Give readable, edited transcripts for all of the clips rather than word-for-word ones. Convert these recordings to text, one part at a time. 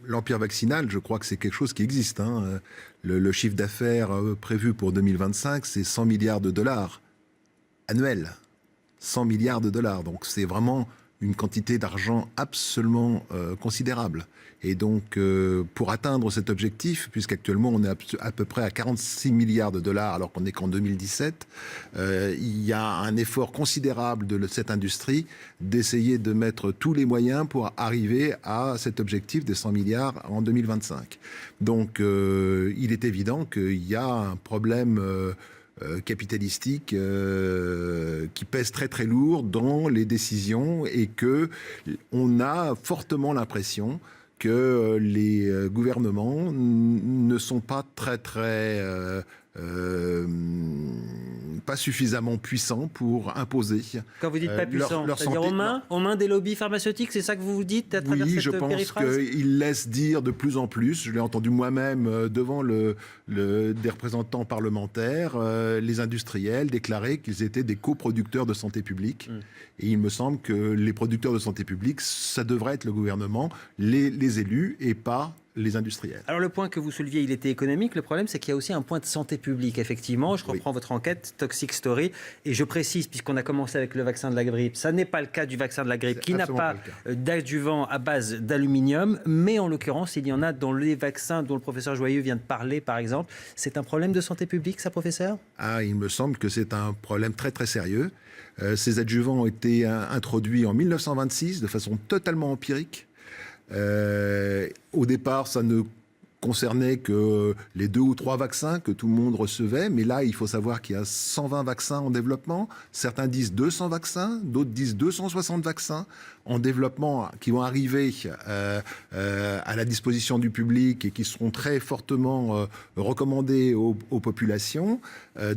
l'empire vaccinal, je crois que c'est quelque chose qui existe. Le chiffre d'affaires prévu pour 2025, c'est 100 milliards de dollars annuels. 100 milliards de dollars. Donc c'est vraiment une quantité d'argent absolument considérable. Et donc, pour atteindre cet objectif, puisqu'actuellement on est à peu près à 46 milliards de dollars alors qu'on n'est qu'en 2017, il y a un effort considérable de cette industrie d'essayer de mettre tous les moyens pour arriver à cet objectif des 100 milliards en 2025. Donc, il est évident qu'il y a un problème capitalistique qui pèse très très lourd dans les décisions et que on a fortement l'impression que les gouvernements ne sont pas pas suffisamment puissants pour imposer. Quand vous dites pas puissants, c'est-à-dire aux mains des lobbies pharmaceutiques, c'est ça que vous vous dites à travers cette périphrase ? Oui, je pense qu'ils laissent dire de plus en plus, je l'ai entendu moi-même devant des représentants parlementaires, les industriels déclarer qu'ils étaient des coproducteurs de santé publique. Et il me semble que les producteurs de santé publique, ça devrait être le gouvernement, les élus et pas les industriels. Alors le point que vous souleviez, il était économique. Le problème, c'est qu'il y a aussi un point de santé publique, effectivement. Je reprends votre enquête, Toxic Story, et je précise, puisqu'on a commencé avec le vaccin de la grippe, ça n'est pas le cas du vaccin de la grippe, qui n'a pas d'adjuvant à base d'aluminium, mais en l'occurrence, il y en a dans les vaccins dont le professeur Joyeux vient de parler, par exemple. C'est un problème de santé publique, ça, professeur ? Il me semble que c'est un problème très très sérieux. Ces adjuvants ont été introduits en 1926 de façon totalement empirique. Au départ, ça ne concernait que les 2 ou 3 vaccins que tout le monde recevait, mais là, il faut savoir qu'il y a 120 vaccins en développement. Certains disent 200 vaccins, d'autres disent 260 vaccins en développement qui vont arriver à la disposition du public et qui seront très fortement recommandés aux populations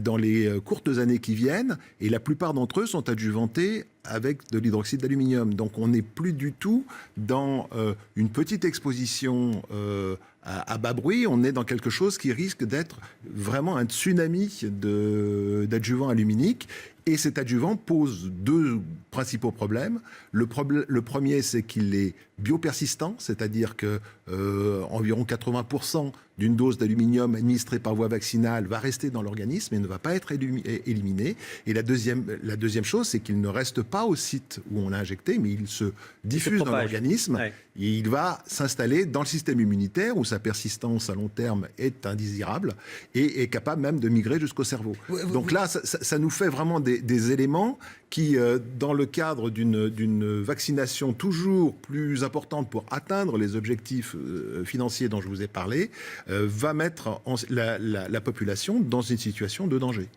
dans les courtes années qui viennent. Et la plupart d'entre eux sont adjuvantés avec de l'hydroxyde d'aluminium. Donc on n'est plus du tout dans une petite exposition à bas bruit, on est dans quelque chose qui risque d'être vraiment un tsunami d'adjuvants aluminiques. Et cet adjuvant pose 2 principaux problèmes. Le premier, c'est qu'il est biopersistant, c'est-à-dire que environ 80% d'une dose d'aluminium administrée par voie vaccinale va rester dans l'organisme et ne va pas être éliminée. Et la deuxième chose, c'est qu'il ne reste pas au site où on l'a injecté, mais il se diffuse dans l'organisme. Ouais. Et il va s'installer dans le système immunitaire où sa persistance à long terme est indésirable et est capable même de migrer jusqu'au cerveau. Donc là, ça nous fait vraiment des éléments qui, dans le cadre d'une vaccination toujours plus importante pour atteindre les objectifs financiers dont je vous ai parlé, va mettre la population dans une situation de danger.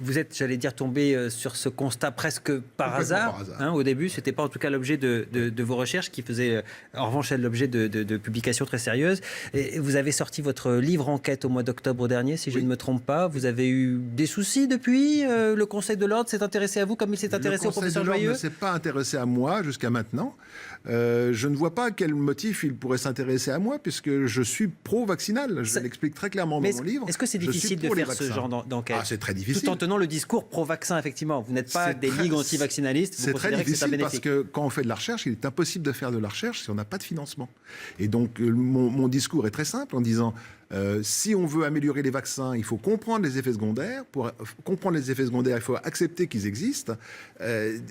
Vous êtes, j'allais dire, tombé sur ce constat presque par hasard. Au début, ce n'était pas en tout cas l'objet de vos recherches qui faisaient, en revanche, l'objet de publications très sérieuses. Et vous avez sorti votre livre enquête au mois d'octobre dernier, si je ne me trompe pas. Vous avez eu des soucis depuis ? Le Conseil de l'Ordre s'est intéressé à vous comme il s'est intéressé au professeur Joyeux ? Le Conseil de l'Ordre ne s'est pas intéressé à moi jusqu'à maintenant. Je ne vois pas quel motif il pourrait s'intéresser à moi, puisque je suis pro-vaccinal. Je l'explique très clairement dans mon livre. Est-ce que c'est difficile de faire ce genre d'enquête ? C'est très difficile. Tout en tenant le discours pro-vaccin, effectivement. Vous n'êtes pas des ligues anti-vaccinalistes. C'est très difficile parce que quand on fait de la recherche, il est impossible de faire de la recherche si on n'a pas de financement. Et donc, mon discours est très simple en disant... si on veut améliorer les vaccins, il faut comprendre les effets secondaires. Pour comprendre les effets secondaires, il faut accepter qu'ils existent.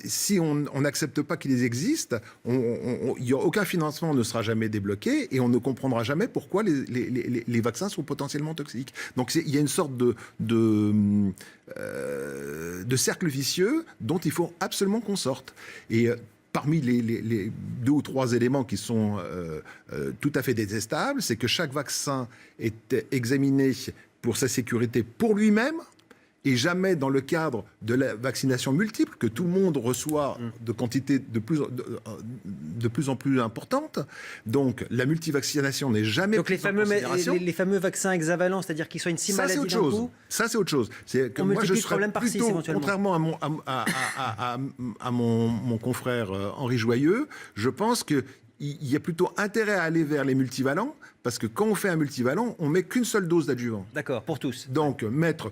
Si on n'accepte pas qu'ils existent, aucun financement ne sera jamais débloqué et on ne comprendra jamais pourquoi les vaccins sont potentiellement toxiques. Donc il y a une sorte de cercle vicieux dont il faut absolument qu'on sorte. Et parmi les 2 ou 3 éléments qui sont tout à fait détestables, c'est que chaque vaccin est examiné pour sa sécurité pour lui-même et jamais dans le cadre de la vaccination multiple que tout le monde reçoit de quantité de plus en plus importante. Donc la multivaccination n'est jamais prise en considération. Les fameux vaccins hexavalents, c'est-à-dire qu'ils soignent 6 maladies d'un coup. Ça, c'est autre chose. C'est que moi, je serais plutôt, contrairement à mon confrère Henri Joyeux, je pense que il y a plutôt intérêt à aller vers les multivalents, parce que quand on fait un multivalent, on met qu'une seule dose d'adjuvant. D'accord, pour tous. Donc, mettre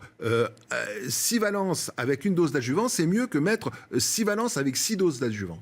6 valences avec une dose d'adjuvant, c'est mieux que mettre 6 valences avec 6 doses d'adjuvant.